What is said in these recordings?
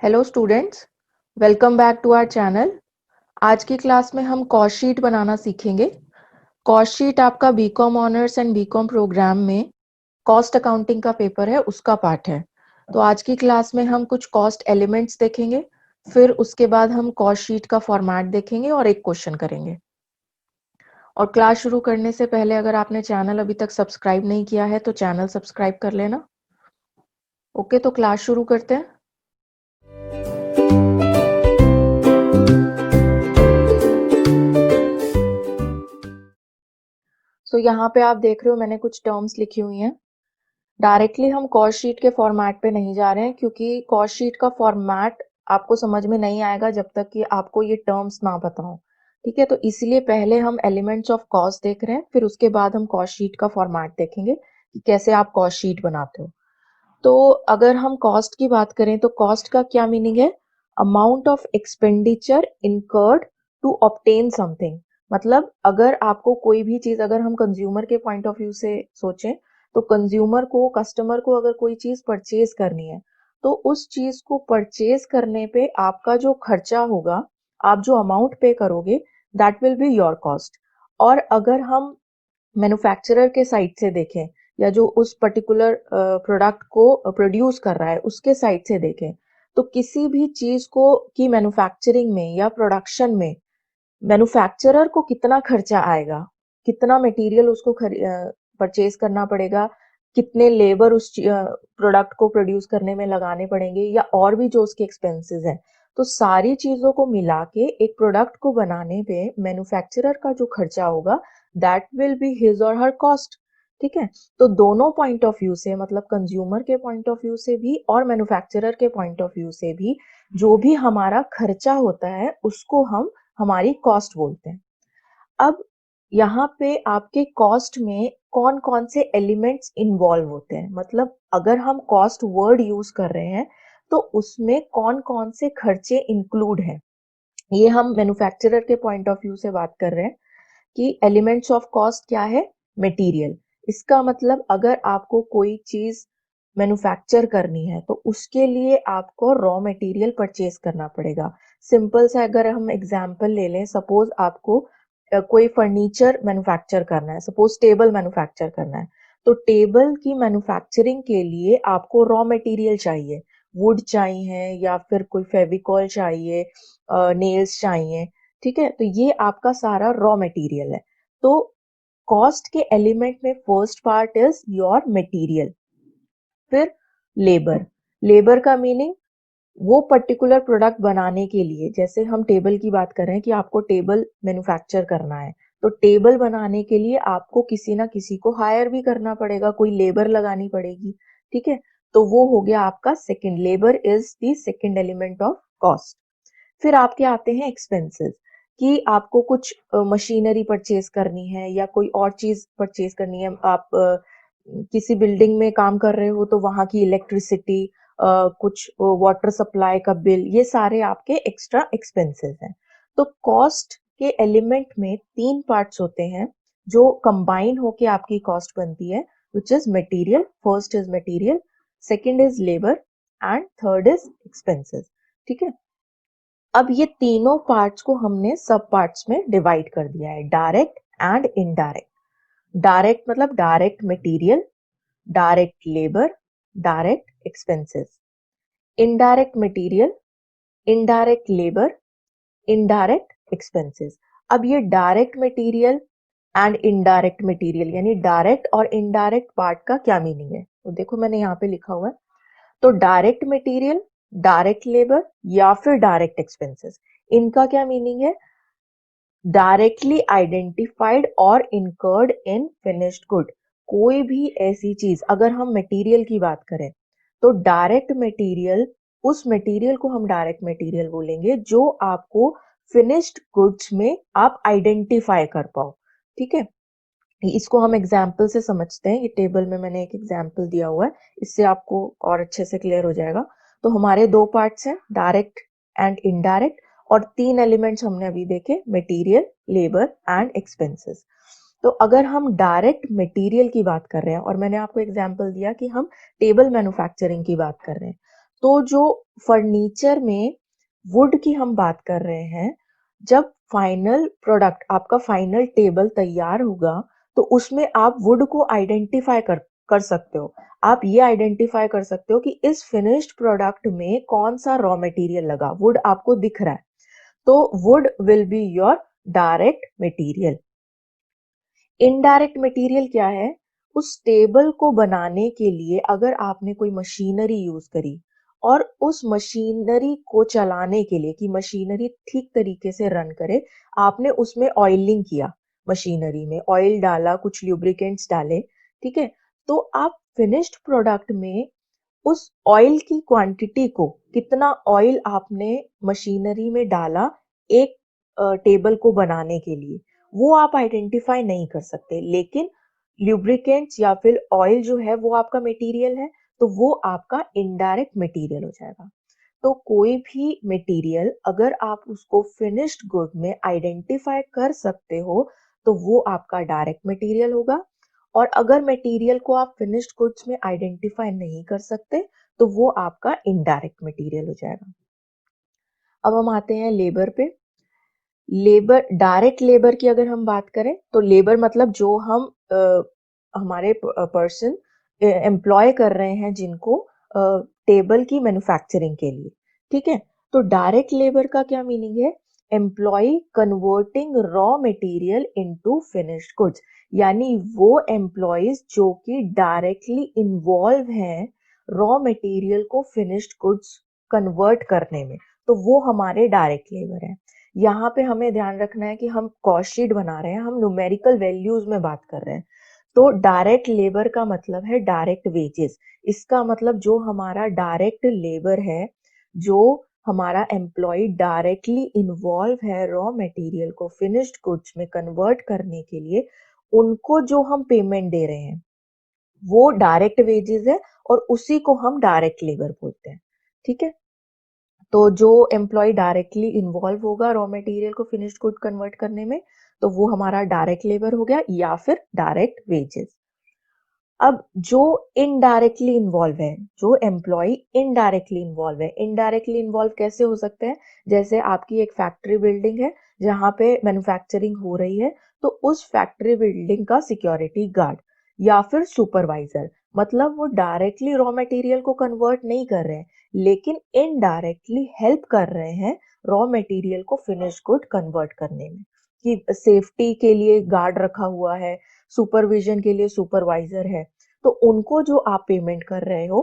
Hello students, welcome back to our channel. आज की class में हम कॉस्ट शीट बनाना सीखेंगे। कॉस्ट शीट आपका BCom honours and BCom programme में कॉस्ट अकाउंटिंग का पेपर है, उसका पार्ट है। तो आज की क्लास में हम कुछ कॉस्ट एलिमेंट्स देखेंगे, फिर उसके बाद हम कॉस्ट शीट का फॉर्मेट देखेंगे और एक क्वेश्चन करेंगे। और क्लास शुरू करने से पहले अगर आपने चैनल अभी तक सब्सक्राइब नहीं किया है तो चैनल सब्सक्राइब कर लेना। ओके, तो क्लास शुरू करते हैं। सो यहाँ पे आप देख रहे हो मैंने कुछ टर्म्स लिखी हुई हैं। डायरेक्टली हम कॉस्ट शीट के फॉर्मेट पे नहीं जा रहे हैं क्योंकि कॉस्ट शीट का फॉर्मेट आपको समझ में नहीं आएगा जब तक कि आपको ये टर्म्स ना पता हो। ठीक है, तो इसलिए पहले हम एलिमेंट्स ऑफ कॉस्ट देख रहे हैं, फिर उसके बाद हम कॉस्ट शीट का फॉर्मेट देखेंगे कि कैसे आप कॉस्ट शीट बनाते हो। तो अगर हम कॉस्ट की बात करें तो कॉस्ट का क्या मीनिंग है? Amount of expenditure incurred to obtain something. मतलब अगर आपको कोई भी चीज, अगर हम कंज्यूमर के पॉइंट ऑफ व्यू से सोचें तो कंज्यूमर को, कस्टमर को अगर कोई चीज परचेज करनी है तो उस चीज को परचेज करने पे आपका जो खर्चा होगा, आप जो अमाउंट पे करोगे, that will be your cost. और अगर हम मैन्युफैक्चरर के साइड से देखें या जो उस पर्टिकुलर प्रोडक्ट को प्रोड्यूस कर रहा है उसके साइड से देखें, तो किसी भी चीज को की मैन्युफैक्चरिंग में या प्रोडक्शन में मैन्युफैक्चरर को कितना खर्चा आएगा, कितना मटेरियल उसको परचेज करना पड़ेगा, कितने लेबर उस प्रोडक्ट को प्रोड्यूस करने में लगाने पड़ेंगे, या और भी जो उसके एक्सपेंसेस हैं, तो सारी चीजों को मिला के एक प्रोडक्ट को बनाने पे मैन्युफैक्चरर का जो खर्चा होगा, दैट विल बी हिज और हर कॉस्ट। ठीक है, तो दोनों पॉइंट ऑफ व्यू से, मतलब कंज्यूमर के पॉइंट ऑफ व्यू से भी और मैन्युफैक्चरर के पॉइंट ऑफ व्यू से भी, जो भी हमारा खर्चा होता है उसको हम हमारी कॉस्ट बोलते हैं। अब यहाँ पे आपके कॉस्ट में कौन कौन से एलिमेंट्स इन्वॉल्व होते हैं, मतलब अगर हम कॉस्ट वर्ड यूज कर रहे हैं तो उसमें कौन कौन से खर्चे इंक्लूड हैं, ये हम मैन्युफैक्चरर के पॉइंट ऑफ व्यू से बात कर रहे हैं कि एलिमेंट्स ऑफ कॉस्ट क्या है? मटेरियल। इसका मतलब अगर आपको कोई चीज मैन्युफैक्चर करनी है तो उसके लिए आपको रॉ मटेरियल परचेज करना पड़ेगा। सिंपल सा अगर हम एग्जांपल ले लें, सपोज आपको कोई फर्नीचर मैन्युफैक्चर करना है, सपोज टेबल मैन्युफैक्चर करना है, तो टेबल की मैन्युफैक्चरिंग के लिए आपको रॉ मटेरियल चाहिए, वुड चाहिए या फिर कोई फेविकॉल चाहिए, नेल्स चाहिए। ठीक है, तो ये आपका सारा रॉ मटेरियल है। तो कॉस्ट के एलिमेंट में first part is your material. फिर लेबर। लेबर का मीनिंग वो पर्टिकुलर प्रोडक्ट बनाने के लिए, जैसे हम टेबल की बात कर रहे हैं कि आपको टेबल मैन्युफैक्चर करना है, तो टेबल बनाने के लिए आपको किसी ना किसी को हायर भी करना पड़ेगा, कोई लेबर लगानी पड़ेगी। ठीक है, तो वो हो गया आपका second. Labour is the second element of cost. फिर आपके आते हैं एक्सपेंसेस, कि आपको कुछ मशीनरी परचेज करनी है या कोई और चीज परचेज करनी है। आप किसी बिल्डिंग में काम कर रहे हो तो वहां की इलेक्ट्रिसिटी, कुछ वाटर सप्लाई का बिल, ये सारे आपके एक्स्ट्रा एक्सपेंसेस हैं। तो कॉस्ट के एलिमेंट में तीन पार्ट्स होते हैं जो कंबाइन होके आपकी कॉस्ट बनती है, which is material. First is material, second is labour and third is expenses. ठीक है, अब ये तीनों पार्ट्स को हमने सब पार्ट्स में डिवाइड कर दिया है, डायरेक्ट एंड इनडायरेक्ट। डायरेक्ट मतलब direct material, direct labour, direct expenses. Indirect material, indirect labour, indirect expenses. अब ये direct material and indirect material यानी डायरेक्ट और इनडायरेक्ट पार्ट का क्या मीनिंग है, तो देखो मैंने यहाँ पे लिखा हुआ है। तो डायरेक्ट मटेरियल, डायरेक्ट लेबर या फिर डायरेक्ट एक्सपेंसेस, इनका क्या मीनिंग है? डायरेक्टली आइडेंटिफाइड और इनकर्ड इन फिनिश्ड गुड। कोई भी ऐसी चीज, अगर हम मटेरियल की बात करें तो डायरेक्ट मटेरियल, उस मटेरियल को हम डायरेक्ट मटेरियल बोलेंगे जो आपको फिनिश्ड गुड्स में आप आइडेंटिफाई कर पाओ। ठीक है, इसको हम एग्जाम्पल से समझते हैं। ये टेबल में मैंने एक एग्जाम्पल दिया हुआ है, इससे आपको और अच्छे से क्लियर हो जाएगा। तो हमारे दो पार्ट्स हैं, डायरेक्ट एंड इनडायरेक्ट, और तीन एलिमेंट्स हमने अभी देखे, मटेरियल, लेबर एंड एक्सपेंसेस। तो अगर हम डायरेक्ट मटेरियल की बात कर रहे हैं और मैंने आपको एग्जाम्पल दिया कि हम टेबल मैन्युफैक्चरिंग की बात कर रहे हैं, तो जो फर्नीचर में वुड की हम बात कर रहे हैं, जब फाइनल प्रोडक्ट आपका फाइनल टेबल तैयार होगा, तो उसमें आप वुड को आइडेंटिफाई कर कर सकते हो। आप ये आइडेंटिफाई कर सकते हो कि इस फिनिश्ड प्रोडक्ट में कौन सा रॉ मटेरियल लगा, वुड आपको दिख रहा है, तो would will be your direct material. Indirect material क्या है? उस टेबल को बनाने के लिए अगर आपने कोई मशीनरी यूज करी और उस मशीनरी को चलाने के लिए कि मशीनरी ठीक तरीके से रन करे, आपने उसमें ऑयलिंग किया, मशीनरी में ऑयल डाला, कुछ ल्यूब्रिकेंट्स डाले, ठीक है, तो आप फिनिश्ड प्रोडक्ट में उस ऑयल की क्वांटिटी को, कितना ऑयल आपने मशीनरी में डाला एक टेबल को बनाने के लिए, वो आप आइडेंटिफाई नहीं कर सकते। लेकिन ल्यूब्रिकेंट्स या फिर ऑयल जो है वो आपका मटेरियल है, तो वो आपका इनडायरेक्ट मटेरियल हो जाएगा। तो कोई भी मटेरियल अगर आप उसको फिनिश्ड गुड में आइडेंटिफाई कर सकते हो, तो वो आपका डायरेक्ट मटेरियल होगा। और अगर मटेरियल को आप फिनिश्ड गुड्स में आइडेंटिफाई नहीं कर सकते, तो वो आपका इनडायरेक्ट मटेरियल हो जाएगा। अब हम आते हैं लेबर पे। लेबर, डायरेक्ट लेबर की अगर हम बात करें, तो लेबर मतलब जो हम हमारे पर्सन एम्प्लॉय कर रहे हैं, जिनको टेबल की मैन्युफैक्चरिंग के लिए, ठीक है। तो डायरेक्ट लेबर का क्या मीनिंग है? Employ converting raw material into finished goods, यानी वो एम्प्लॉयज जो कि डायरेक्टली इन्वॉल्व हैं रॉ मटेरियल को फिनिश्ड गुड्स कन्वर्ट करने में, तो वो हमारे डायरेक्ट लेबर है। यहाँ पे हमें ध्यान रखना है कि हम कॉस्ट शीट बना रहे हैं, हम न्यूमेरिकल वैल्यूज में बात कर रहे हैं। तो डायरेक्ट लेबर का मतलब है डायरेक्ट वेजेस। इसका मतलब जो हमारा डायरेक्ट लेबर है, जो हमारा एम्प्लॉय डायरेक्टली इन्वॉल्व है रॉ मटेरियल को फिनिश्ड गुड्स में कन्वर्ट करने के लिए, उनको जो हम पेमेंट दे रहे हैं वो डायरेक्ट वेजेस है, और उसी को हम डायरेक्ट लेबर बोलते हैं, ठीक है। तो जो एम्प्लॉय डायरेक्टली इन्वॉल्व होगा रॉ मटेरियल को फिनिश्ड गुड कन्वर्ट करने में, तो वो हमारा डायरेक्ट लेबर हो गया या फिर डायरेक्ट वेजेस। अब जो इनडायरेक्टली इन्वॉल्व है, जो एम्प्लॉय इनडायरेक्टली इन्वॉल्व है, इनडायरेक्टली इन्वॉल्व कैसे हो सकते हैं? जैसे आपकी एक फैक्ट्री बिल्डिंग है जहां पे मैन्युफैक्चरिंग हो रही है, तो उस फैक्ट्री बिल्डिंग का सिक्योरिटी गार्ड या फिर सुपरवाइजर, मतलब वो डायरेक्टली रॉ मटेरियल को कन्वर्ट नहीं कर रहे हैं, लेकिन इनडायरेक्टली हेल्प कर रहे हैं रॉ मटेरियल को फिनिश गुड कन्वर्ट करने में, कि सेफ्टी के लिए गार्ड रखा हुआ है, सुपरविजन के लिए सुपरवाइजर है, तो उनको जो आप पेमेंट कर रहे हो,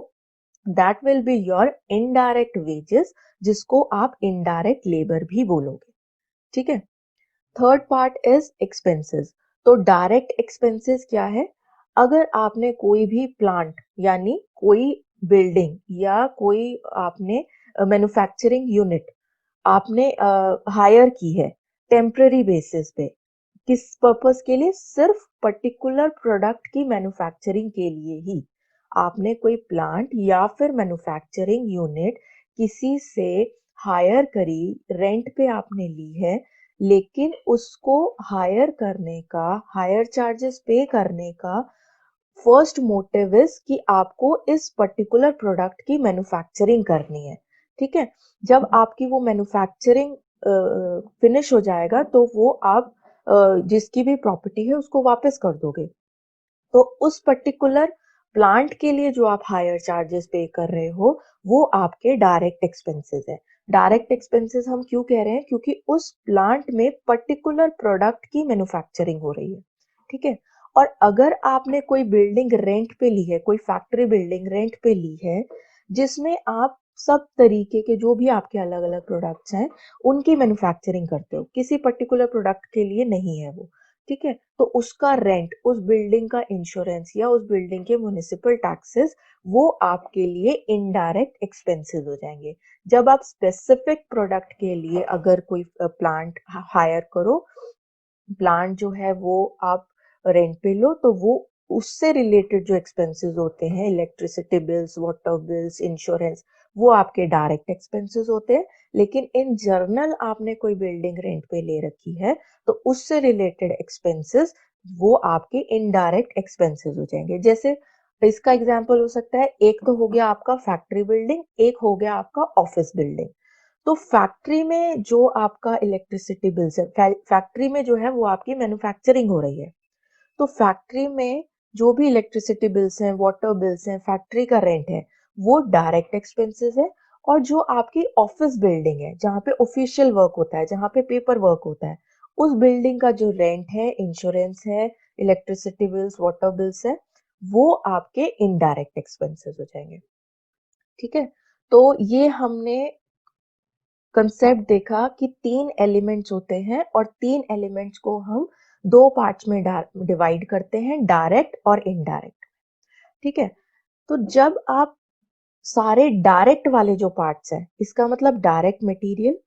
that will be your indirect wages, जिसको आप इनडायरेक्ट लेबर भी बोलोगे, ठीक है। Third part is expenses. तो डायरेक्ट एक्सपेंसेस क्या है? अगर आपने कोई भी प्लांट, यानी कोई बिल्डिंग या कोई आपने मैन्युफैक्चरिंग यूनिट आपने हायर की है टेम्पररी बेसिस पे, किस पर्पस के लिए? सिर्फ पर्टिकुलर प्रोडक्ट की मैन्युफैक्चरिंग के लिए ही आपने कोई प्लांट या फिर मैन्युफैक्चरिंग यूनिट किसी से हायर करी, रेंट पे आपने ली है, लेकिन उसको हायर करने का, हायर चार्जेस पे करने का फर्स्ट मोटिव इज कि आपको इस पर्टिकुलर प्रोडक्ट की मैन्युफैक्चरिंग करनी है, ठीक है। जब आपकी वो मैन्युफैक्चरिंग फिनिश हो जाएगा, तो वो आप जिसकी भी प्रॉपर्टी है उसको वापस कर दोगे। तो उस पर्टिकुलर प्लांट के लिए जो आप हायर चार्जेस पे कर रहे हो, वो आपके डायरेक्ट एक्सपेंसेस है। डायरेक्ट एक्सपेंसेस हम क्यों कह रहे हैं? क्योंकि उस प्लांट में पर्टिकुलर प्रोडक्ट की मैन्युफैक्चरिंग हो रही है, ठीक है। और अगर आपने कोई बिल्डिंग रेंट पे ली है, कोई फैक्ट्री बिल्डिंग रेंट पे ली है, जिसमें आप सब तरीके के जो भी आपके अलग अलग प्रोडक्ट्स हैं उनकी मैन्युफैक्चरिंग करते हो, किसी पर्टिकुलर प्रोडक्ट के लिए नहीं है वो, ठीक है, तो उसका रेंट, उस बिल्डिंग का इंश्योरेंस या उस बिल्डिंग के म्युनिसिपल टैक्सेस, वो आपके लिए इनडायरेक्ट एक्सपेंसेस हो जाएंगे। जब आप स्पेसिफिक प्रोडक्ट के लिए अगर कोई प्लांट हायर करो, प्लांट जो है वो आप रेंट पे लो, तो वो उससे रिलेटेड जो एक्सपेंसेस होते हैं, electricity bills, water bills, insurance, वो आपके डायरेक्ट एक्सपेंसेस होते हैं। लेकिन इन जर्नल आपने कोई बिल्डिंग रेंट पे ले रखी है, तो उससे रिलेटेड एक्सपेंसेस वो आपके इनडायरेक्ट एक्सपेंसेस हो जाएंगे। जैसे इसका एग्जाम्पल हो सकता है, एक तो हो गया आपका फैक्ट्री बिल्डिंग, एक हो गया आपका ऑफिस बिल्डिंग। तो फैक्ट्री में जो आपका इलेक्ट्रिसिटी बिल्स है, फैक्ट्री में जो है वो आपकी मैन्युफैक्चरिंग हो रही है, तो फैक्ट्री में जो भी इलेक्ट्रिसिटी बिल्स हैं, वाटर बिल्स हैं, फैक्ट्री का रेंट है, वो डायरेक्ट एक्सपेंसेस है। और जो आपकी ऑफिस बिल्डिंग है, जहाँ पे ऑफिशियल वर्क होता है, जहाँ पे पेपर वर्क होता है, उस बिल्डिंग का जो रेंट है, इंश्योरेंस है, इलेक्ट्रिसिटी बिल्स, वाटर बिल्स है, वो आपके इनडायरेक्ट एक्सपेंसेस हो जाएंगे। ठीक है, तो ये हमने कंसेप्ट देखा कि 3 एलिमेंट्स होते हैं और 3 एलिमेंट्स को हम 2 पार्ट्स में डिवाइड करते हैं, डायरेक्ट और इनडायरेक्ट। ठीक है, तो जब आप सारे डायरेक्ट वाले जो पार्ट्स हैं, इसका मतलब direct material,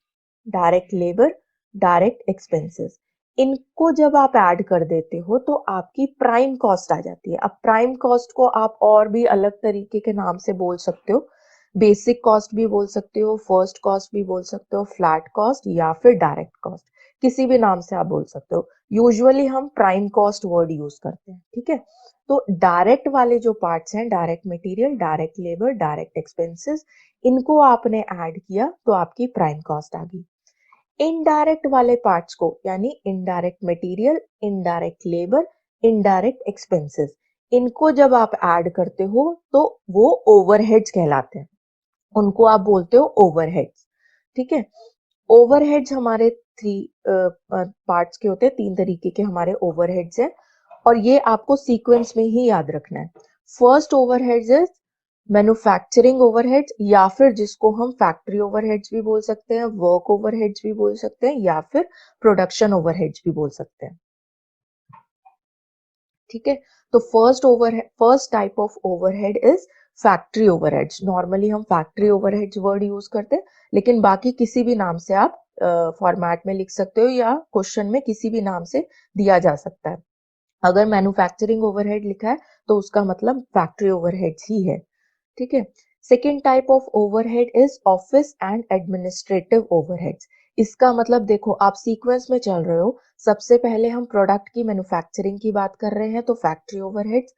direct labour, direct expenses, इनको जब आप ऐड कर देते हो तो आपकी प्राइम कॉस्ट आ जाती है। अब प्राइम कॉस्ट को आप और भी अलग तरीके के नाम से बोल सकते हो, बेसिक कॉस्ट भी बोल सकते हो, फर्स्ट कॉस्ट भी बोल सकते हो, फ्लैट कॉस्ट या फिर डायरेक्ट कॉस्ट, किसी भी नाम से आप बोल सकते हो। यूजुअली हम प्राइम कॉस्ट वर्ड यूज करते हैं। ठीक है, तो डायरेक्ट वाले जो पार्ट्स हैं, direct material, direct labour, direct expenses, इनको आपने ऐड किया तो आपकी प्राइम कॉस्ट आ गई। इनडायरेक्ट वाले पार्ट्स को, यानी indirect material, indirect labour, indirect expenses, इनको जब आप ऐड करते हो तो वो ओवरहेड्स कहलाते हैं, उनको आप बोलते हो ओवरहेड्स। ठीक है, ओवरहेड्स हमारे 3 पार्ट्स के होते हैं, 3 तरीके के हमारे ओवरहेड्स हैं, और ये आपको सीक्वेंस में ही याद रखना है। First overheads is manufacturing overheads, या फिर जिसको हम फैक्ट्री ओवरहेड्स भी बोल सकते हैं, वर्क ओवरहेड्स भी बोल सकते हैं, या फिर प्रोडक्शन ओवरहेड्स भी बोल सकते हैं। ठीक है, तो first type of overhead is factory overheads. Normally हम फैक्ट्री ओवरहेड्स वर्ड यूज करते हैं, लेकिन बाकी किसी भी नाम से आप फॉर्मेट में लिख सकते हो या क्वेश्चन में किसी भी नाम से दिया जा सकता है। अगर मैन्युफैक्चरिंग ओवरहेड लिखा है तो उसका मतलब फैक्ट्री ओवरहेड्स ही है। ठीक है, second type of overhead is office and administrative overheads. इसका मतलब देखो, आप सीक्वेंस में चल रहे हो, सबसे पहले हम प्रोडक्ट की मैन्युफैक्चरिंग की बात कर रहे हैं तो फैक्ट्री ओवरहेड्स,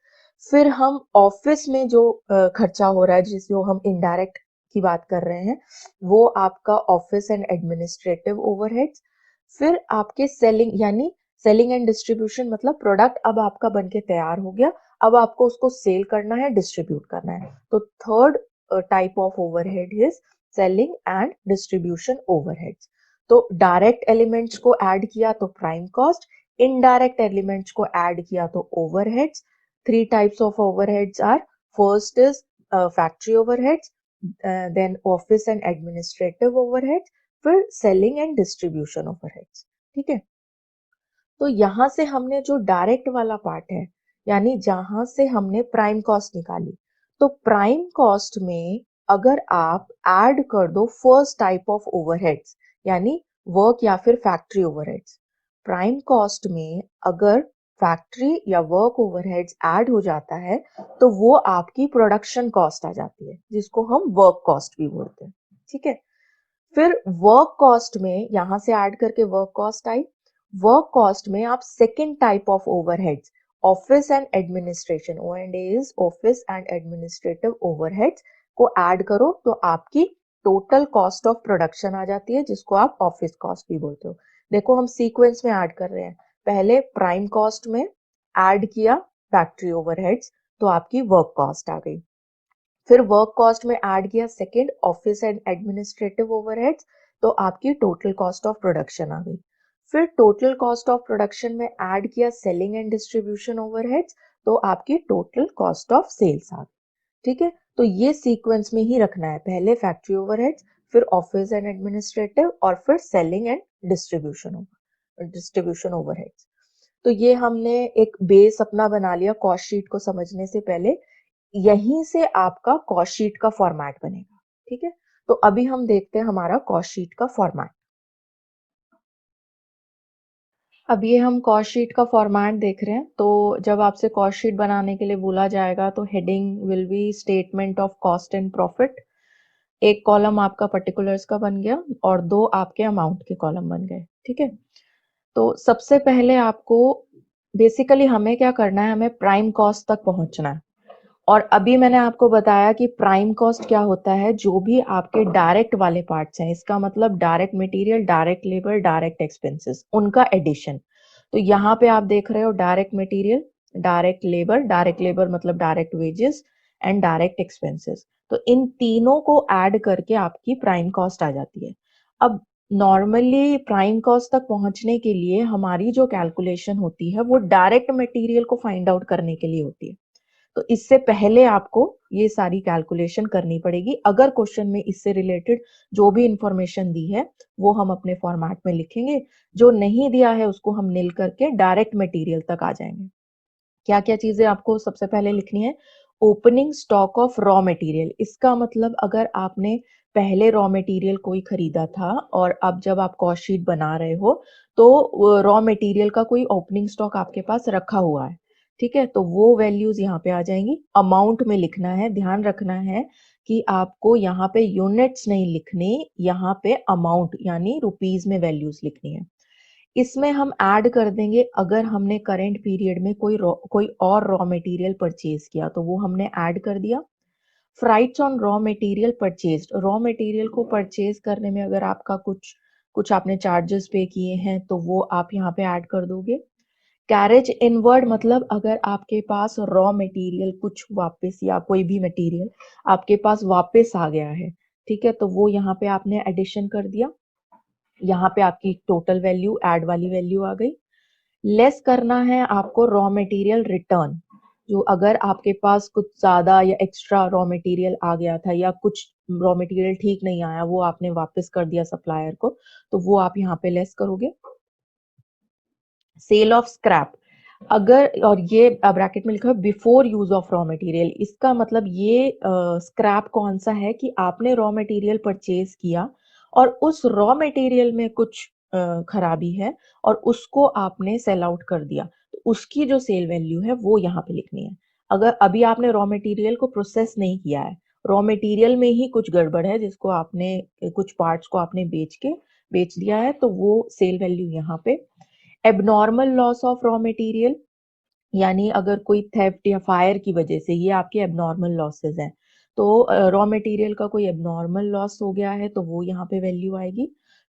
फिर हम ऑफिस में जो खर्चा हो रहा है, जिस जो हम इनडायरेक्ट की बात कर रहे हैं, वो आपका ऑफिस एंड एडमिनिस्ट्रेटिव ओवरहेड्स, फिर आपके सेलिंग, यानी सेलिंग एंड डिस्ट्रीब्यूशन, मतलब प्रोडक्ट अब आपका बनके तैयार हो गया, अब आपको उसको सेल करना है, डिस्ट्रीब्यूट करना है, तो third type of overhead is selling and distribution overheads. तो डायरेक्ट एलिमेंट्स को ऐड किया तो प्राइम कॉस्ट, इनडायरेक्ट एलिमेंट्स को ऐड किया तो overheads. 3 types of overheads are, first is factory overheads, then office and administrative overheads, फिर selling and distribution overheads. ठीक है, तो यहां से हमने जो डायरेक्ट वाला पार्ट है, यानी जहां से हमने प्राइम कॉस्ट निकाली, तो प्राइम कॉस्ट में अगर आप ऐड कर दो फर्स्ट टाइप ऑफ ओवरहेड्स, यानी वर्क या फिर फैक्ट्री ओवरहेड्स, प्राइम कॉस्ट में अगर फैक्ट्री या वर्क ओवरहेड्स ऐड हो जाता है तो वो आपकी प्रोडक्शन कॉस्ट आ जाती है, जिसको हम वर्क कॉस्ट भी बोलते हैं। ठीक है, फिर वर्क कॉस्ट में यहां से ऐड करके वर्क कॉस्ट आई, वर्क कॉस्ट में आप second type of overheads, office and administration, O&A is office and administrative overheads, को ऐड करो तो आपकी टोटल कॉस्ट ऑफ प्रोडक्शन आ जाती है, जिसको आप ऑफिस कॉस्ट भी बोलते हो। देखो, हम सीक्वेंस में ऐड कर रहे हैं, पहले प्राइम कॉस्ट में ऐड किया फैक्ट्री ओवरहेड्स, तो आपकी वर्क कॉस्ट आ गई, फिर वर्क कॉस्ट में ऐड किया second office and administrative overheads, तो आपकी टोटल कॉस्ट ऑफ प्रोडक्शन आ गई, फिर टोटल कॉस्ट ऑफ प्रोडक्शन में ऐड किया सेलिंग एंड डिस्ट्रीब्यूशन ओवरहेड्स, तो आपकी टोटल कॉस्ट ऑफ सेल्स आ गई। ठीक है, तो ये सीक्वेंस में ही रखना है, पहले फैक्ट्री ओवरहेड्स, फिर ऑफिस एंड एडमिनिस्ट्रेटिव, और फिर सेलिंग एंड डिस्ट्रीब्यूशन ओवरहेड्स। तो ये हमने एक बेस अपना बना लिया कॉस्ट शीट को समझने से पहले, यहीं से आपका कॉस्ट शीट का फॉर्मेट बनेगा। ठीक है, तो अभी हम देखते हैं हमारा कॉस्ट शीट का फॉर्मेट। अब ये हम कॉस्ट शीट का फॉर्मेट देख रहे हैं, तो जब आपसे कॉस्ट शीट बनाने के लिए बोला जाएगा तो heading will be statement of cost and profit, एक कॉलम आपका पर्टिकुलर्स का बन गया और 2 आपके अमाउंट के कॉलम बन गए। ठीक है, तो सबसे पहले आपको बेसिकली हमें क्या करना है, हमें प्राइम कॉस्ट तक पहुंचना है, और अभी मैंने आपको बताया कि प्राइम कॉस्ट क्या होता है, जो भी आपके डायरेक्ट वाले पार्ट्स हैं, इसका मतलब direct material, direct labour, direct expenses, उनका एडिशन। तो यहाँ पे आप देख रहे हो डायरेक्ट मटेरियल, डायरेक्ट लेबर मतलब direct wages and direct expenses. तो इन तीनों को ऐड करके आपकी प्राइम कॉस्ट आ जाती है। अब नॉर्मली प्राइम कॉस्ट तक पहुंचने के लिए हमारी जो कैलकुलेशन होती है वो डायरेक्ट मटेरियल को फाइंड आउट करने के लिए होती है। तो इससे पहले आपको ये सारी कैलकुलेशन करनी पड़ेगी। अगर क्वेश्चन में इससे रिलेटेड जो भी इंफॉर्मेशन दी है वो हम अपने फॉर्मेट में लिखेंगे, जो नहीं दिया है उसको हम निल करके डायरेक्ट मटेरियल तक आ जाएंगे। क्या क्या चीजें आपको सबसे पहले लिखनी है? Opening stock of raw material. इसका मतलब अगर आपने पहले रॉ मटेरियल कोई खरीदा था और अब जब आप कॉस्ट शीट बना रहे हो तो रॉ मटेरियल का कोई ओपनिंग स्टॉक आपके पास रखा हुआ है, ठीक है, तो वो वैल्यूज यहाँ पे आ जाएंगी। अमाउंट में लिखना है, ध्यान रखना है कि आपको यहाँ पे यूनिट्स नहीं लिखनी, यहाँ पे अमाउंट यानी रुपीज में वैल्यूज लिखनी है। इसमें हम ऐड कर देंगे अगर हमने करंट पीरियड में कोई और रॉ मटेरियल परचेज किया तो वो हमने ऐड कर दिया। Freights on raw material purchased, raw material को परचेज करने में अगर आपका कुछ कुछ आपने चार्जेस पे किए हैं तो वो आप यहाँ पे ऐड कर दोगे। कैरेज इनवर्ड मतलब अगर आपके पास रॉ मटेरियल कुछ वापस या कोई भी मटेरियल आपके पास वापस आ गया है, ठीक है, तो वो यहाँ पे आपने एडिशन कर दिया। यहाँ पे आपकी टोटल वैल्यू ऐड वाली वैल्यू आ गई। लेस करना है आपको रॉ मटेरियल रिटर्न, जो अगर आपके पास कुछ ज्यादा या एक्स्ट्रा रॉ मटेरियल आ गया था या कुछ रॉ मटेरियल ठीक नहीं आया वो आपने वापस कर दिया सप्लायर को, तो वो आप यहाँ पे लेस करोगे। सेल ऑफ स्क्रैप, अगर, और ये ब्रैकेट में लिखा है before use of raw material, इसका मतलब ये स्क्रैप कौन सा है कि आपने रॉ मटेरियल परचेज किया और उस रॉ मटेरियल में कुछ खराबी है और उसको आपने सेल आउट कर दिया, तो उसकी जो सेल वैल्यू है वो यहाँ पे लिखनी है। अगर अभी आपने रॉ मटेरियल को प्रोसेस नहीं किया है, रॉ मटेरियल में ही कुछ गड़बड़ है जिसको आपने कुछ पार्ट्स को आपने बेच दिया है, तो वो सेल वैल्यू यहाँ पे। Abnormal loss of raw material, यानी अगर कोई थेफ्ट या फायर की वजह से, ये आपके एबनॉर्मल लॉसेस हैं, तो रॉ मटेरियल का कोई एबनॉर्मल लॉस हो गया है तो वो यहाँ पे वैल्यू आएगी।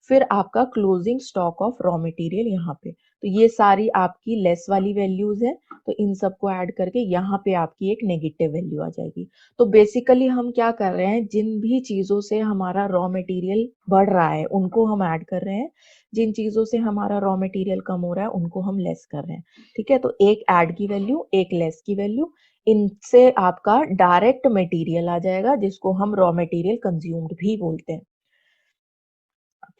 फिर आपका closing stock of raw material यहाँ पे, तो ये सारी आपकी लेस वाली वैल्यूज है, तो इन सबको ऐड करके यहाँ पे आपकी एक नेगेटिव वैल्यू आ जाएगी। तो बेसिकली हम क्या कर रहे हैं, जिन भी चीजों से हमारा रॉ मटेरियल बढ़ रहा है उनको हम ऐड कर रहे हैं, जिन चीजों से हमारा रॉ मटेरियल कम हो रहा है उनको हम लेस कर रहे हैं, ठीक है। तो एक ऐड की वैल्यू, एक लेस की वैल्यू, इनसे आपका डायरेक्ट मटेरियल आ जाएगा जिसको हम रॉ मटेरियल कंज्यूम्ड भी बोलते हैं।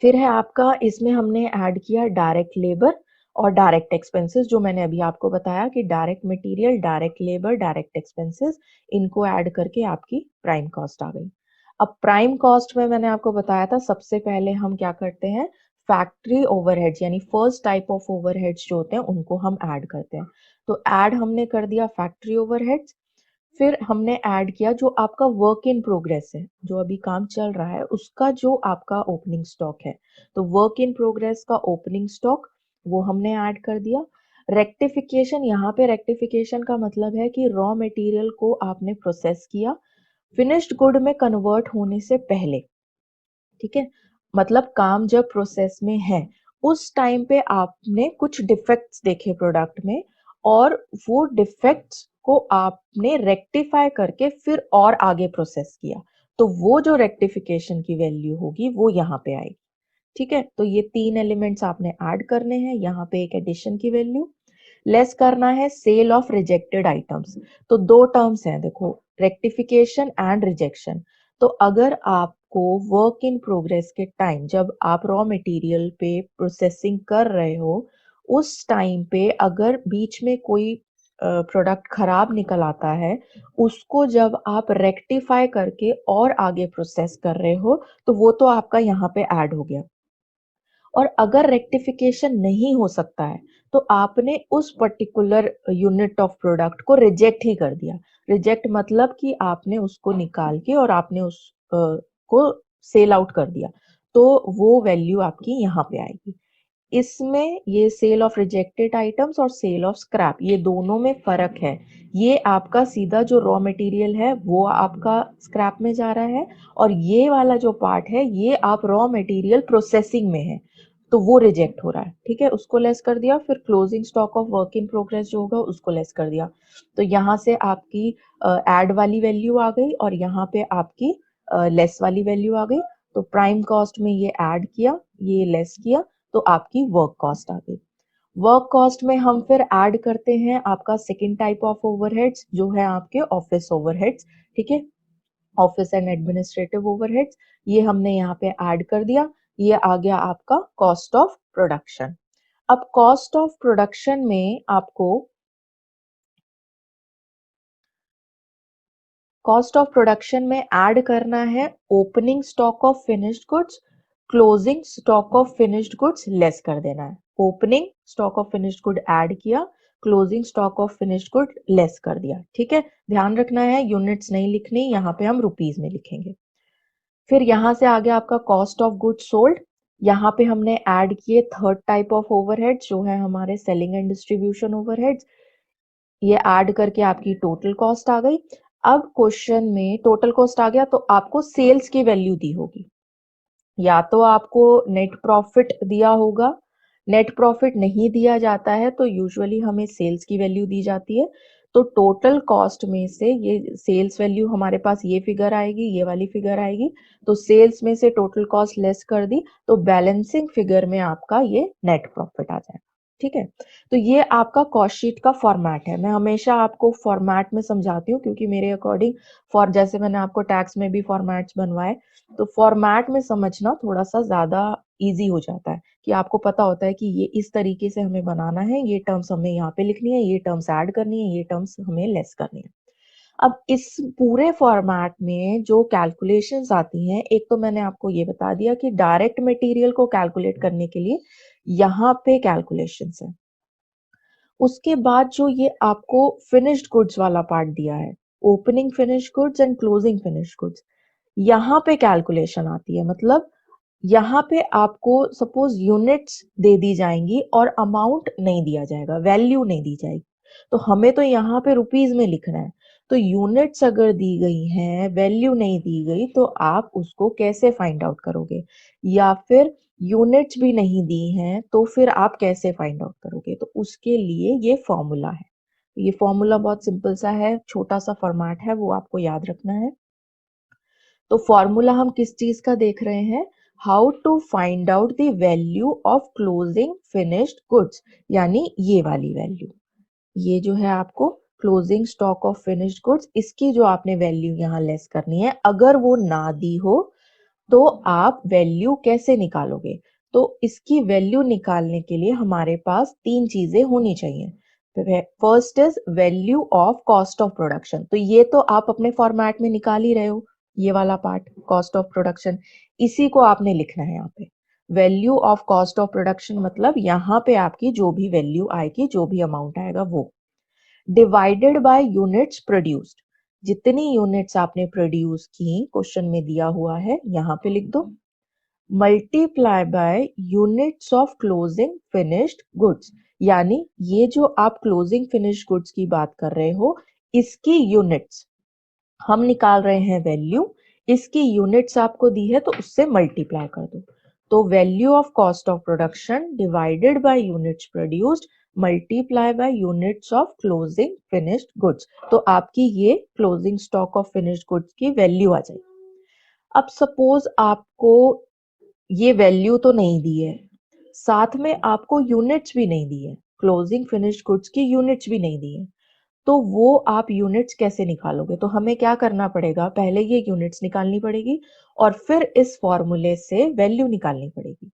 फिर है आपका, इसमें हमने ऐड किया डायरेक्ट लेबर और डायरेक्ट एक्सपेंसेस, जो मैंने अभी आपको बताया कि direct material, direct labour, direct expenses, इनको ऐड करके आपकी प्राइम कॉस्ट आ गई। अब प्राइम कॉस्ट में मैंने आपको बताया था सबसे पहले हम क्या करते हैं, फैक्ट्री ओवरहेड्स यानी फर्स्ट टाइप ऑफ ओवरहेड्स जो होते हैं उनको हम ऐड करते हैं। तो ऐड हमने कर दिया फैक्ट्री ओवरहेड्स। फिर हमने ऐड किया जो आपका वर्क इन प्रोग्रेस है, जो अभी काम चल रहा है उसका जो आपका ओपनिंग स्टॉक है, तो वर्क इन प्रोग्रेस का ओपनिंग स्टॉक वो हमने ऐड कर दिया। रेक्टिफिकेशन, यहाँ पे रेक्टिफिकेशन का मतलब है कि रॉ मटेरियल को आपने प्रोसेस किया फिनिश्ड गुड में कन्वर्ट होने से पहले, ठीक है, मतलब काम जब प्रोसेस में है उस टाइम पे आपने कुछ डिफेक्ट्स देखे प्रोडक्ट में और वो डिफेक्ट्स को आपने रेक्टिफाई करके फिर और आगे प्रोसेस किया, तो वो जो रेक्टिफिकेशन की वैल्यू होगी वो यहाँ पे आएगी, ठीक है। तो ये तीन एलिमेंट्स आपने ऐड करने हैं, यहाँ पे एक एडिशन की वैल्यू। लेस करना है सेल ऑफ रिजेक्टेड आइटम्स, तो दो टर्म्स हैं देखो, रेक्टिफिकेशन एंड रिजेक्शन। तो अगर आपको वर्क इन प्रोग्रेस के टाइम जब आप रॉ मटेरियल पे प्रोसेसिंग कर रहे हो उस टाइम पे अगर बीच में कोई प्रोडक्ट खराब निकल आता है, उसको जब आप रेक्टिफाई करके और आगे प्रोसेस कर रहे हो तो वो तो आपका यहाँ पे ऐड हो गया। और अगर रेक्टिफिकेशन नहीं हो सकता है तो आपने उस पर्टिकुलर यूनिट ऑफ प्रोडक्ट को रिजेक्ट ही कर दिया। रिजेक्ट मतलब कि आपने उसको निकाल के और आपने उस को सेल आउट कर दिया, तो वो वैल्यू आपकी यहाँ पे आएगी। इसमें ये सेल ऑफ रिजेक्टेड आइटम्स और सेल ऑफ स्क्रैप ये दोनों में फर्क है। ये आपका सीधा जो रॉ मटेरियल है वो आपका स्क्रैप में जा रहा है, और ये वाला जो पार्ट है ये आप रॉ मटेरियल प्रोसेसिंग में है, तो वो रिजेक्ट हो रहा है। ठीक है, उसको लेस कर दिया। फिर closing stock of work in progress जो होगा उसको लेस कर दिया। तो यहाँ से आपकी ऐड वाली वैल्यू आ गई और यहाँ पे आपकी लेस वाली वैल्यू आ गई। तो प्राइम कॉस्ट में ये ऐड किया, ये लेस किया, तो आपकी वर्क कॉस्ट आ गई। वर्क कॉस्ट में हम फिर ऐड करते हैं आपका सेकेंड टाइप ऑफ ओवरहेड्स जो है आपके ऑफिस ओवरहेड्स। ठीक है, ऑफिस एंड एडमिनिस्ट्रेटिव ओवरहेड्स, ये हमने यहाँ पे ऐड कर दिया। ये आ गया आपका कॉस्ट ऑफ प्रोडक्शन। अब कॉस्ट ऑफ प्रोडक्शन में आपको कॉस्ट ऑफ प्रोडक्शन में ऐड करना है opening stock of finished goods, closing stock of finished goods less कर देना है। Opening stock of finished good add किया, closing stock of finished good less कर दिया। ठीक है, ध्यान रखना है यूनिट्स नहीं लिखनी, यहाँ पे हम रुपीज में लिखेंगे। फिर यहाँ से आ गया आपका कॉस्ट ऑफ गुड्स सोल्ड। यहाँ पे हमने ऐड किए थर्ड टाइप ऑफ ओवरहेड्स जो है हमारे सेलिंग एंड डिस्ट्रीब्यूशन ओवरहेड्स। ये ऐड करके आपकी टोटल कॉस्ट आ गई। अब क्वेश्चन में टोटल कॉस्ट आ गया तो आपको सेल्स की वैल्यू दी होगी, या तो आपको नेट प्रॉफिट दिया होगा। नेट प्रॉफिट नहीं दिया जाता है तो यूजुअली हमें सेल्स की वैल्यू दी जाती है। तो टोटल कॉस्ट में से ये सेल्स वैल्यू हमारे पास ये फिगर आएगी, ये वाली फिगर आएगी। तो सेल्स में से टोटल कॉस्ट लेस कर दी तो बैलेंसिंग फिगर में आपका ये नेट प्रॉफिट आ जाएगा। ठीक है, तो ये आपका कॉस्ट शीट का फॉर्मेट है। मैं हमेशा आपको फॉर्मेट में समझाती हूँ क्योंकि मेरे अकॉर्डिंग फॉर जैसे मैंने आपको टैक्स में भी फॉर्मेट्स बनवाए, तो फॉर्मेट में समझना थोड़ा सा ज्यादा इजी हो जाता है कि आपको पता होता है कि ये इस तरीके से हमें बनाना है, ये टर्म्स हमें यहाँ पे लिखनी है, ये टर्म्स ऐड करनी है, ये टर्म्स हमें लेस करनी है। अब इस पूरे फॉर्मेट में जो कैलकुलेशंस आती हैं, एक तो मैंने आपको ये बता दिया कि डायरेक्ट मटेरियल को कैलकुलेट करने के लिए यहाँ पे कैलकुलेशंस है। उसके बाद जो ये आपको फिनिश्ड गुड्स वाला पार्ट दिया है, opening finished goods and closing finished goods, यहाँ पे कैलकुलेशन आती है। मतलब यहाँ पे आपको सपोज यूनिट्स दे दी जाएंगी और अमाउंट नहीं दिया जाएगा, वैल्यू नहीं दी जाएगी। तो हमें तो यहाँ पे रुपीज में लिखना है। तो यूनिट्स अगर दी गई हैं, वैल्यू नहीं दी गई, तो आप उसको कैसे फाइंड आउट करोगे? या फिर यूनिट्स भी नहीं दी हैं तो फिर आप कैसे फाइंड आउट करोगे? तो उसके लिए ये फॉर्मूला है। ये फॉर्मूला बहुत सिंपल सा है, छोटा सा फॉर्मेट है, वो आपको याद रखना है। तो फॉर्मूला हम किस चीज का देख रहे हैं? How to find out the value of closing finished goods, यानी ये वाली वैल्यू। ये जो है आपको closing stock of finished goods, इसकी जो आपने वैल्यू यहाँ लेस करनी है। अगर वो ना दी हो तो आप वैल्यू कैसे निकालोगे? तो इसकी वैल्यू निकालने के लिए हमारे पास तीन चीजें होनी चाहिए। First is value of cost of production. तो ये तो आप अपने फॉर्मेट में निकाल ही रहे हो, ये वाला पार्ट कॉस्ट ऑफ प्रोडक्शन, इसी को आपने लिखना है यहाँ पे। Value of cost of production मतलब यहाँ पे आपकी जो भी वैल्यू आएगी, जो भी अमाउंट आएगा वो, डिवाइडेड बाय यूनिट्स प्रोड्यूस्ड। जितनी यूनिट्स आपने प्रोड्यूस की, क्वेश्चन में दिया हुआ है, यहाँ पे लिख दो, multiply by units of closing finished goods. यानी ये जो आप क्लोजिंग फिनिश्ड गुड्स की बात कर रहे हो, इसकी यूनिट्स हम निकाल रहे हैं वैल्यू, इसकी यूनिट्स आपको दी है तो उससे मल्टीप्लाई कर दो। तो value of cost of production divided by units produced multiply by units of closing finished goods. तो आपकी ये closing stock of finished goods की वैल्यू आ जाएगी। अब सपोज आपको ये वैल्यू तो नहीं दी है, साथ में आपको यूनिट्स भी नहीं दी है, क्लोजिंग फिनिश्ड गुड्स की यूनिट्स भी नहीं दी है, तो वो आप यूनिट्स कैसे निकालोगे? तो हमें क्या करना पड़ेगा, पहले ये यूनिट्स निकालनी पड़ेगी और फिर इस फॉर्मूले से वैल्यू निकालनी पड़ेगी।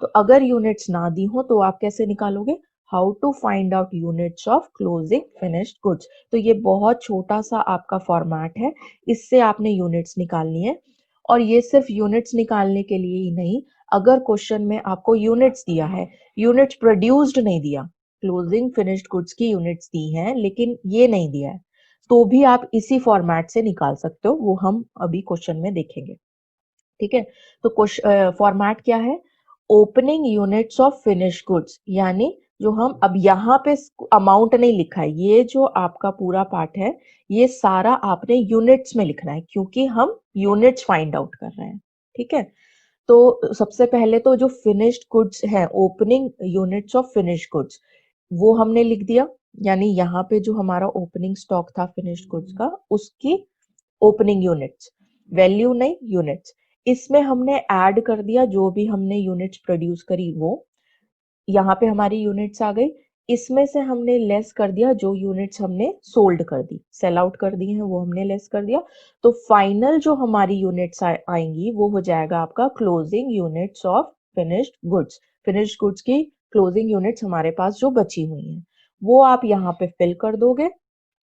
तो अगर यूनिट्स ना दी हो तो आप कैसे निकालोगे? How to find out units of closing finished goods. तो ये बहुत छोटा सा आपका फॉर्मेट है, इससे आपने यूनिट्स निकालनी है। और ये सिर्फ यूनिट्स निकालने के लिए ही नहीं, अगर क्वेश्चन में आपको यूनिट्स दिया है, यूनिट्स प्रोड्यूस्ड नहीं दिया, क्लोजिंग फिनिश्ड गुड्स की यूनिट्स दी हैं लेकिन ये नहीं दिया है, तो भी आप इसी फॉर्मेट से निकाल सकते हो, वो हम अभी क्वेश्चन में देखेंगे। ठीक है, तो फॉर्मेट क्या है? Opening units of finish goods, यानी जो हम अब यहाँ पे अमाउंट नहीं लिखा है, ये जो आपका पूरा पार्ट है ये सारा आपने यूनिट्स में लिखना है क्योंकि हम यूनिट्स फाइंड आउट कर रहे हैं। ठीक है, तो सबसे पहले तो जो फिनिश्ड गुड्स है, opening units of finished goods, वो हमने लिख दिया, यानी यहाँ पे जो हमारा ओपनिंग स्टॉक था फिनिश्ड गुड्स का उसकी ओपनिंग यूनिट्स, वैल्यू नहीं यूनिट्स, इसमें हमने ऐड कर दिया जो भी हमने यूनिट्स प्रोड्यूस करी वो, यहाँ पे हमारी यूनिट्स आ गई, इसमें से हमने लेस कर दिया जो यूनिट्स हमने सोल्ड कर दी, सेल आउट कर दी हैं वो हमने लेस कर दिया, तो फाइनल जो हमारी यूनिट्स आएंगी वो हो जाएगा आपका closing units of finished goods. Finished goods की क्लोजिंग यूनिट्स हमारे पास जो बची हुई हैं वो आप यहाँ पे फिल कर दोगे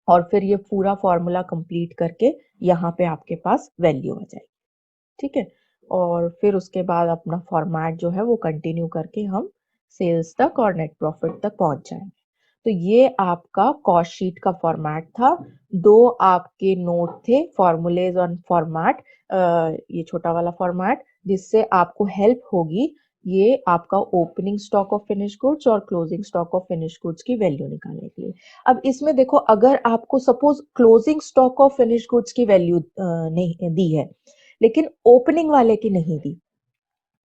और फिर ये पूरा फॉर्मूला कंप्लीट करके यहाँ पे आपके पास वैल्यू आ जाएगी। ठीक है, और फिर उसके बाद अपना फॉर्मेट जो है वो कंटिन्यू करके हम सेल्स तक और नेट प्रॉफिट तक पहुंच जाएंगे। तो ये आपका कॉस्ट शीट का फॉर्मेट था। दो आपके नोट थे, फॉर्मूलेज ऑन फॉर्मेट, ये छोटा वाला फॉर्मेट जिससे आपको हेल्प होगी ये आपका opening stock of finish goods और closing stock of finish goods की वैल्यू निकालने के लिए। अब इसमें देखो, अगर आपको suppose closing stock of finish goods की वैल्यू नहीं दी है लेकिन ओपनिंग वाले की नहीं दी,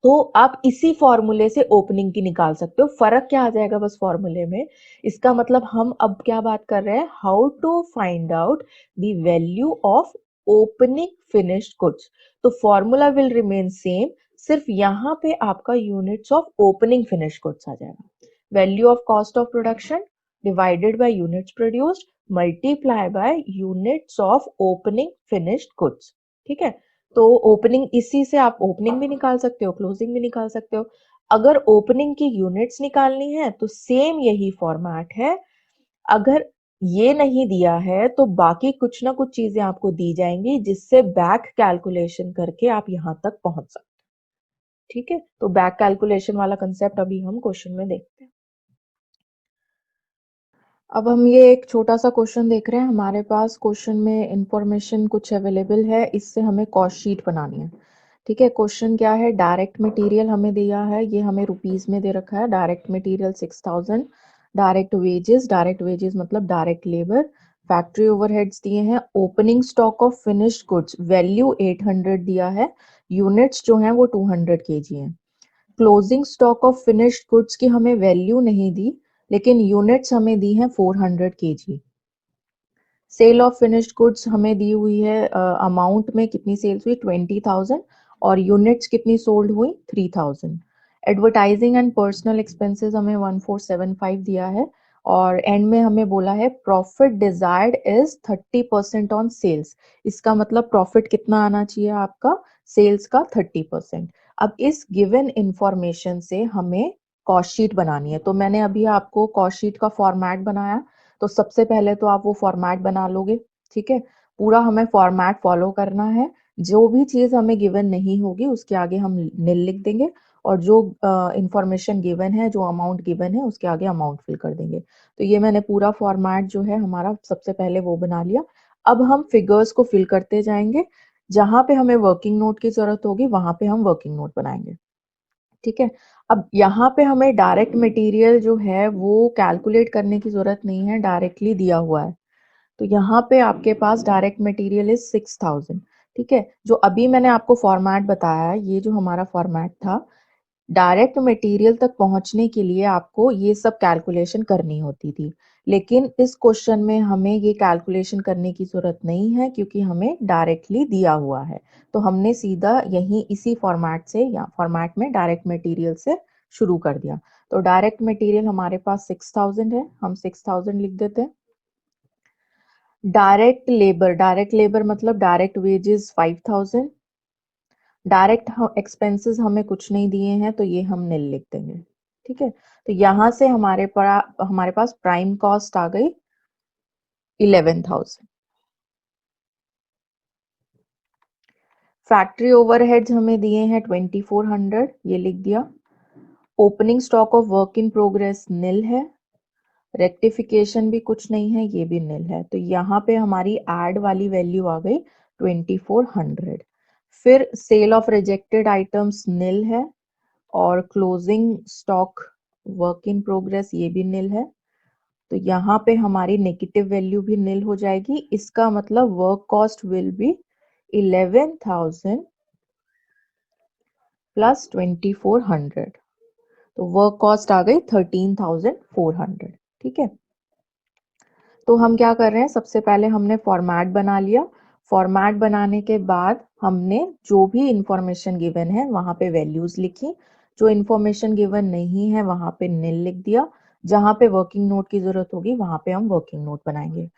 तो आप इसी फॉर्मूले से ओपनिंग की निकाल सकते हो। फर्क क्या आ जाएगा बस फॉर्मूले में, इसका मतलब हम अब क्या बात कर रहे हैं, how to find out the value of opening finished goods. तो फॉर्मूला विल रिमेन सेम, सिर्फ यहाँ पे आपका units of opening finished goods आ जाएगा। Value of cost of production divided by units produced multiply by units of opening finished goods. ठीक है, तो ओपनिंग, इसी से आप ओपनिंग भी निकाल सकते हो, क्लोजिंग भी निकाल सकते हो। अगर ओपनिंग की यूनिट्स निकालनी है तो सेम यही फॉर्मेट है। अगर ये नहीं दिया है तो बाकी कुछ ना कुछ चीजें आपको दी जाएंगी जिससे बैक कैलकुलेशन करके आप यहां तक पहुंच सकते हैं। ठीक है, तो बैक कैलकुलेशन वाला कंसेप्ट अभी हम क्वेश्चन में देखते हैं। अब हम ये एक छोटा सा क्वेश्चन देख रहे हैं, हमारे पास क्वेश्चन में इंफॉर्मेशन कुछ अवेलेबल है, इससे हमें कॉस्ट शीट बनानी है। ठीक है, क्वेश्चन क्या है, डायरेक्ट मटेरियल हमें दिया है, ये हमें रुपीस में दे रखा है, डायरेक्ट मटेरियल 6000, डायरेक्ट वेजेस मतलब डायरेक्ट लेबर, फैक्ट्री ओवरहेड्स दिए हैं, opening stock of finished goods value 800 दिया है, यूनिट्स जो हैं वो 200 केजी हैं। Closing stock of finished goods की हमें वैल्यू नहीं दी लेकिन यूनिट्स हमें दी हैं 400 KG. Sale of finished goods हमें दी हुई है, अमाउंट में कितनी सेल्स हुई 20,000 और यूनिट्स कितनी सोल्ड हुई 3000। एडवर्टाइजिंग एंड पर्सनल एक्सपेंसेस हमें 1475 दिया है और एंड में हमें बोला है profit desired is 30% on sales. इसका मतलब प्रॉफिट कितना आना चाहिए आपका, सेल्स का 30%। अब इस गिवन इंफॉर्मेशन से हमें कॉस्ट शीट बनानी है, तो मैंने अभी आपको कॉस्ट शीट का फॉर्मेट बनाया, तो सबसे पहले तो आप वो फॉर्मेट बना लोगे। ठीक है, पूरा हमें फॉर्मेट फॉलो करना है, जो भी चीज हमें गिवन नहीं होगी उसके आगे हम निल लिख देंगे और जो इंफॉर्मेशन गिवन है, जो अमाउंट गिवन है उसके आगे अमाउंट फिल कर देंगे। तो ये मैंने पूरा फॉर्मेट जो है हमारा सबसे पहले वो बना लिया। अब हम फिगर्स को फिल करते जाएंगे, जहां पे हमें वर्किंग नोट की जरूरत होगी वहां पे हम वर्किंग नोट बनाएंगे। ठीक है, अब यहाँ पे हमें डायरेक्ट मटेरियल जो है वो कैलकुलेट करने की जरूरत नहीं है, डायरेक्टली दिया हुआ है। तो यहाँ पे आपके पास डायरेक्ट मटेरियल इज 6000। ठीक है, जो अभी मैंने आपको फॉर्मेट बताया, ये जो हमारा फॉर्मेट था, डायरेक्ट मटेरियल तक पहुंचने के लिए आपको ये सब कैलकुलेशन करनी होती थी, लेकिन इस क्वेश्चन में हमें ये कैलकुलेशन करने की जरूरत नहीं है क्योंकि हमें डायरेक्टली दिया हुआ है। तो हमने सीधा यहीं इसी फॉर्मेट से या फॉर्मेट में डायरेक्ट मटेरियल से शुरू कर दिया। तो डायरेक्ट मटेरियल हमारे पास 6000 है, हम 6000 लिख देते हैं। डायरेक्ट लेबर मतलब डायरेक्ट वेजेस 5000। डायरेक्ट एक्सपेंसेस हमें कुछ नहीं दिए हैं तो ये हम निल लिख देंगे। ठीक है, तो यहां से हमारे पास प्राइम कॉस्ट आ गई 11,000। फैक्ट्री ओवरहेड्स हमें दिए हैं 2400, ये लिख दिया। Opening stock of work in progress nil है, रेक्टिफिकेशन भी कुछ नहीं है, ये भी निल है। तो यहाँ पे हमारी एड वाली वैल्यू आ गई 2400। फिर सेल ऑफ रिजेक्टेड आइटम्स निल है और closing stock work in progress ये भी नील है, तो यहाँ पे हमारी नेगेटिव वैल्यू भी नील हो जाएगी। इसका मतलब work cost will be 11,000 plus 2,400, तो वर्क कॉस्ट आ गई 13,400। ठीक है, तो हम क्या कर रहे हैं, सबसे पहले हमने फॉर्मेट बना लिया। फॉर्मेट बनाने के बाद हमने जो भी इंफॉर्मेशन गिवन है वहां पे वैल्यूज लिखी, जो इंफॉर्मेशन गिवन नहीं है वहां पे नील लिख दिया। जहां पे वर्किंग नोट की जरूरत होगी वहां पे हम वर्किंग नोट बनाएंगे।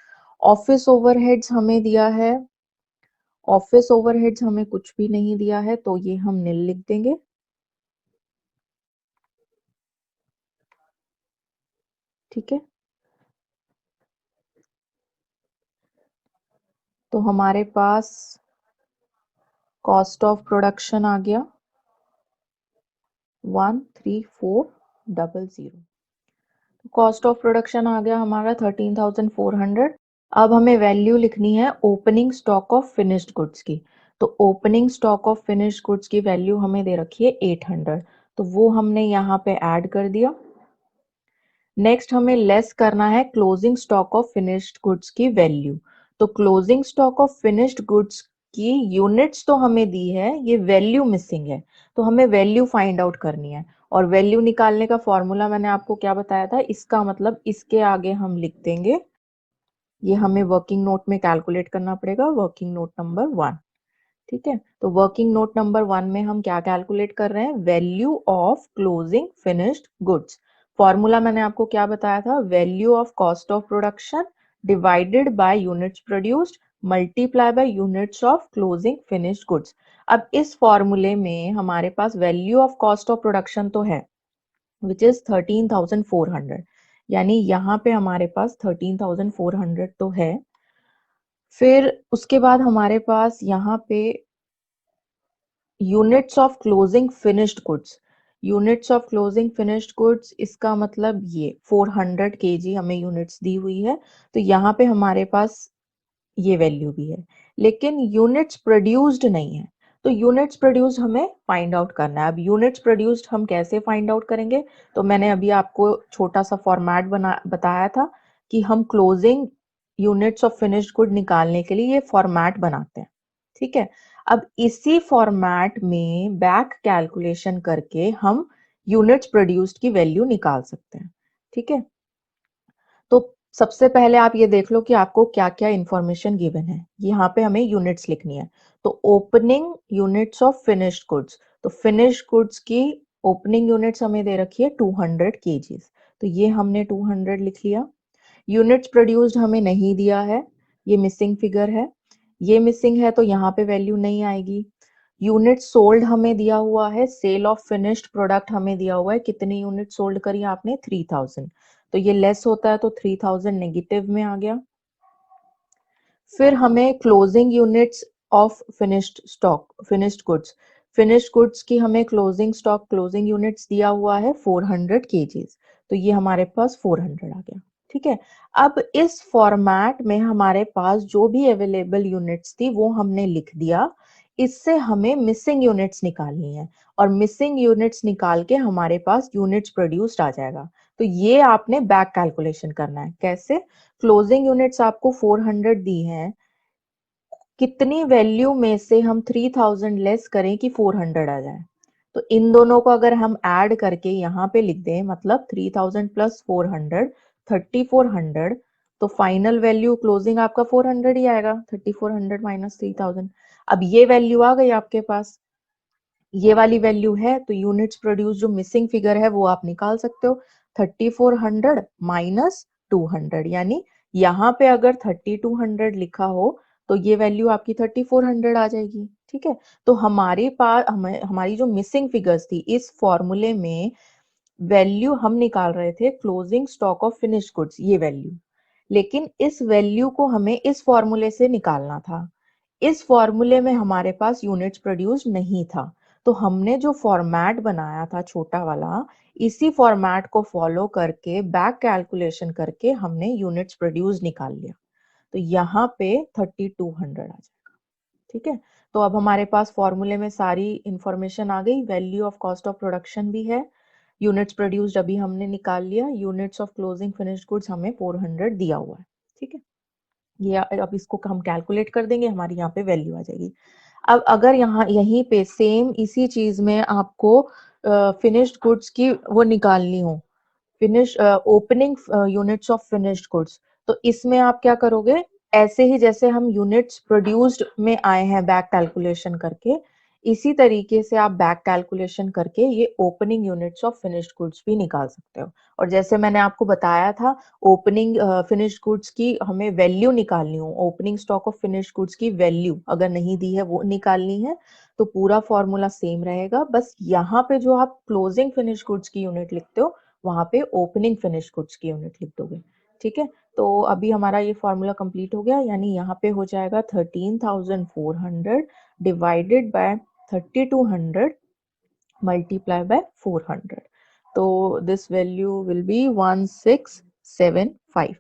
ऑफिस ओवरहेड्स हमें दिया है, ऑफिस ओवरहेड्स हमें कुछ भी नहीं दिया है, तो ये हम नील लिख देंगे। ठीक है, तो हमारे पास कॉस्ट ऑफ प्रोडक्शन आ गया 13400। कॉस्ट ऑफ प्रोडक्शन आ गया हमारा 13,400। अब हमें वैल्यू लिखनी है opening stock of finished goods की। तो opening stock of finished goods की वैल्यू हमें दे रखी है 800, तो वो हमने यहाँ पे ऐड कर दिया। नेक्स्ट हमें लेस करना है closing stock of finished goods की वैल्यू। तो closing stock of finished goods की यूनिट्स तो हमें दी है, ये वैल्यू मिसिंग है, तो हमें वैल्यू फाइंड आउट करनी है। और वैल्यू निकालने का फॉर्मूला मैंने आपको क्या बताया था, इसका मतलब इसके आगे हम लिख देंगे, ये हमें वर्किंग नोट में कैलकुलेट करना पड़ेगा, वर्किंग नोट नंबर 1। ठीक है, तो वर्किंग नोट नंबर 1 में हम क्या कैलकुलेट कर रहे हैं, value of closing finished goods. Formula मैंने आपको क्या बताया था, value of cost of production divided by units produced multiply by units of closing finished goods. अब इस फॉर्मूले में हमारे पास value of cost of production तो है विच इज 13,400, यानी यहाँ पे हमारे पास 13,400 तो है। फिर उसके बाद हमारे पास यहाँ पे units of closing finished goods, units of closing finished goods इसका मतलब ये 400 kg हमें यूनिट्स दी हुई है, तो यहाँ पे हमारे पास ये वैल्यू भी है, लेकिन यूनिट्स प्रोड्यूस्ड नहीं है। तो यूनिट्स प्रोड्यूस्ड हमें फाइंड आउट करना है। अब यूनिट्स प्रोड्यूस्ड हम कैसे फाइंड आउट करेंगे, तो मैंने अभी आपको छोटा सा फॉर्मेट बना बताया था कि हम closing units of finished good निकालने के लिए ये फॉर्मेट बनाते हैं। ठीक है, अब इसी फॉर्मेट में बैक कैलकुलेशन करके हम यूनिट्स प्रोड्यूस्ड की वैल्यू निकाल सकते हैं। ठीक है, तो सबसे पहले आप ये देख लो कि आपको क्या क्या इंफॉर्मेशन गिवन है। यहाँ पे हमें यूनिट्स लिखनी है, तो opening units of finished goods, तो फिनिश्ड गुड्स की ओपनिंग यूनिट्स हमें दे रखी है 200 kgs, तो ये हमने 200 लिख लिया। यूनिट्स प्रोड्यूस्ड हमें नहीं दिया है, ये मिसिंग फिगर है, ये मिसिंग है तो यहाँ पे वैल्यू नहीं आएगी। यूनिट सोल्ड हमें दिया हुआ है, सेल ऑफ फिनिश्ड प्रोडक्ट हमें दिया हुआ है, कितनी यूनिट सोल्ड करी आपने 3000, तो ये लेस होता है तो 3000 नेगेटिव में आ गया। फिर हमें closing units of finished stock finished goods, finished goods की हमें क्लोजिंग स्टॉक क्लोजिंग यूनिट्स दिया हुआ है 400 kgs, तो ये हमारे पास 400 आ गया। ठीक है, अब इस फॉर्मेट में हमारे पास जो भी अवेलेबल यूनिट्स थी वो हमने लिख दिया। इससे हमें मिसिंग यूनिट्स निकालनी है, और मिसिंग यूनिट्स निकाल के हमारे पास यूनिट्स प्रोड्यूस्ड आ जाएगा। तो ये आपने बैक कैलकुलेशन करना है। कैसे, क्लोजिंग यूनिट्स आपको 400 दी हैं, कितनी वैल्यू में से हम 3000 लेस करें कि 400 आ जाए, तो इन दोनों को अगर हम ऐड करके यहाँ पे लिख दें, मतलब 3000 प्लस 400 3400, तो फाइनल वैल्यू क्लोजिंग आपका 400 ही आएगा, 3400 माइनस 3000। अब ये वैल्यू आ गई आपके पास, ये वाली वैल्यू है, तो यूनिट्स प्रोड्यूस जो मिसिंग फिगर है वो आप निकाल सकते हो, 3400 माइनस 200, यानी यहाँ पे अगर 3200 लिखा हो तो ये वैल्यू आपकी 3400 आ जाएगी। ठीक है, तो हमारे पास हमारी जो मिसिंग फिगर्स थी इस फॉर्मूले में, वैल्यू हम निकाल रहे थे closing stock of finished goods, ये वैल्यू, लेकिन इस वैल्यू को हमें इस फॉर्मूले से निकालना था। इस फॉर्मूले में हमारे पास यूनिट्स प्रोड्यूस नहीं था, तो हमने जो फॉर्मेट बनाया था छोटा वाला, इसी फॉर्मेट को फॉलो करके बैक कैलकुलेशन करके हमने यूनिट्स प्रोड्यूस निकाल लिया, तो यहाँ पे 3200 आ जाएगा। ठीक है, तो अब हमारे पास फॉर्मूले में सारी इंफॉर्मेशन आ गई, value of cost of production भी है, यूनिट्स प्रोड्यूस्ड अभी हमने निकाल लिया, units of closing finished goods हमें 400 दिया हुआ है। ठीक है, ये अब इसको हम कैलकुलेट कर देंगे, हमारी यहाँ पे वैल्यू आ जाएगी। अब अगर यहाँ यहीं पे सेम इसी चीज में आपको फिनिश्ड गुड्स की वो निकालनी हो, finish opening units of finished goods, तो इसमें आप क्या करोगे, ऐसे ही जैसे हम यूनिट्स प्रोड्यूस्ड में आए हैं बैक कैलकुलेशन करके, इसी तरीके से आप बैक कैलकुलेशन करके ये opening units of finished goods भी निकाल सकते हो। और जैसे मैंने आपको बताया था, ओपनिंग फिनिश्ड गुड्स की हमें वैल्यू निकालनी हो, opening stock of finished goods की वैल्यू अगर नहीं दी है वो निकालनी है, तो पूरा फॉर्मूला सेम रहेगा, बस यहाँ पे जो आप क्लोजिंग फिनिश्ड गुड्स की यूनिट लिखते हो वहां पे ओपनिंग फिनिश गुड्स की यूनिट लिख दोगे। ठीक है, तो अभी हमारा ये फॉर्मूला कंप्लीट हो गया, यानी यहाँ पे हो जाएगा 13,400 डिवाइडेड बाय 3,200 मल्टीप्लाई बाय 400, तो दिस वैल्यू विल बी 1675।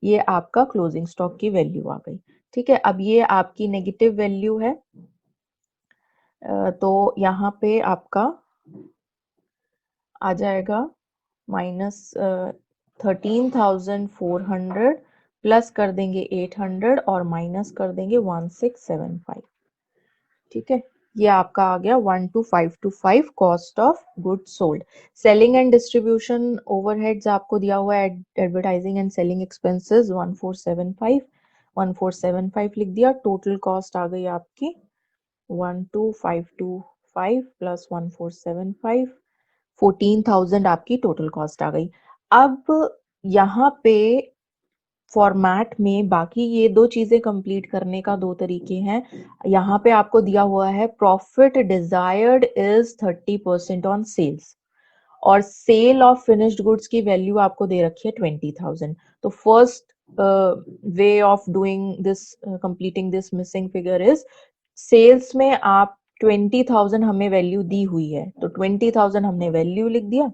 ये आपका क्लोजिंग स्टॉक की वैल्यू आ गई। ठीक है, अब ये आपकी नेगेटिव वैल्यू है, तो यहाँ पे आपका आ जाएगा माइनस 13,400 प्लस कर देंगे 800 और माइनस कर देंगे 1675। ठीक है, ये आपका आ गया 12525 cost of goods sold. Selling and distribution overheads आपको दिया हुआ है, एडवर्टाइजिंग एंड सेलिंग एक्सपेंसेस 1475 लिख दिया। टोटल कॉस्ट आ गई आपकी 12525 प्लस 1475, 14,000 आपकी टोटल कॉस्ट आ गई। अब यहाँ पे फॉर्मेट में बाकी ये दो चीजें कंप्लीट करने का दो तरीके हैं। यहाँ पे आपको दिया हुआ है profit desired is 30% on sales, और सेल ऑफ फिनिश्ड गुड्स की वैल्यू आपको दे रखी है 20,000। तो first way of doing this, completing this missing figure is, sales में आप 20,000 हमें वैल्यू दी हुई है, तो 20,000 हमने वैल्यू लिख दिया,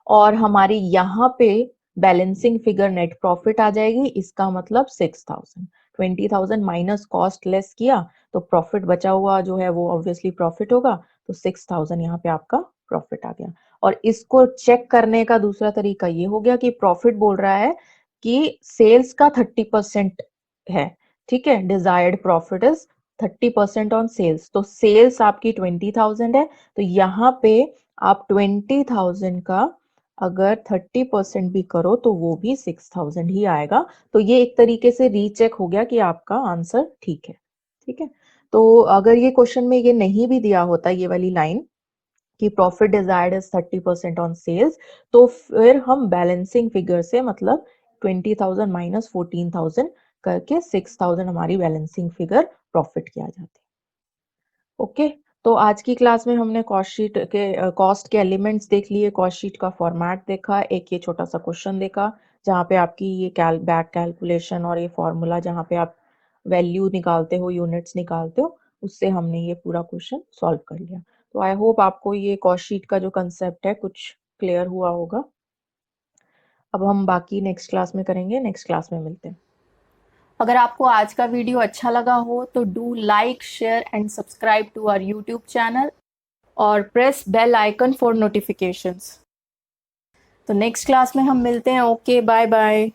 और हमारी यहाँ पे बैलेंसिंग फिगर नेट प्रॉफिट आ जाएगी, इसका मतलब 6,000। 20,000 माइनस कॉस्ट लेस किया तो प्रॉफिट बचा हुआ जो है वो ऑब्वियसली प्रॉफिट होगा, तो 6,000 यहाँ पे आपका प्रॉफिट आ गया। और इसको चेक करने का दूसरा तरीका ये हो गया कि प्रॉफिट बोल रहा है कि सेल्स का 30% है। ठीक है, desired profit is 30% on sales, तो सेल्स आपकी 20,000 है, तो यहाँ पे आप 20,000 का अगर 30% भी करो तो वो भी 6,000 ही आएगा। तो ये एक तरीके से रीचेक हो गया कि आपका आंसर ठीक है। ठीक है, तो अगर ये क्वेश्चन में ये नहीं भी दिया होता ये वाली लाइन कि profit desired is 30% on sales, तो फिर हम बैलेंसिंग फिगर से मतलब 20,000 माइनस 14,000 करके 6,000 हमारी बैलेंसिंग फिगर प्रॉफिट की आ जाती। ओके, तो आज की क्लास में हमने कॉस्ट शीट के कॉस्ट के एलिमेंट्स देख लिए, कॉस्ट शीट का फॉर्मेट देखा, एक ये छोटा सा क्वेश्चन देखा जहाँ पे आपकी ये बैक कैलकुलेशन और ये फॉर्मूला जहाँ पे आप वैल्यू निकालते हो, यूनिट्स निकालते हो, उससे हमने ये पूरा क्वेश्चन सॉल्व कर लिया। तो आई होप आपको ये कॉस्ट शीट का जो कंसेप्ट है कुछ क्लियर हुआ होगा। अब हम बाकी नेक्स्ट क्लास में करेंगे, नेक्स्ट क्लास में मिलते हैं। अगर आपको आज का वीडियो अच्छा लगा हो तो do like, share and subscribe to our YouTube channel और press bell icon for notifications. तो नेक्स्ट क्लास में हम मिलते हैं। Okay, bye bye.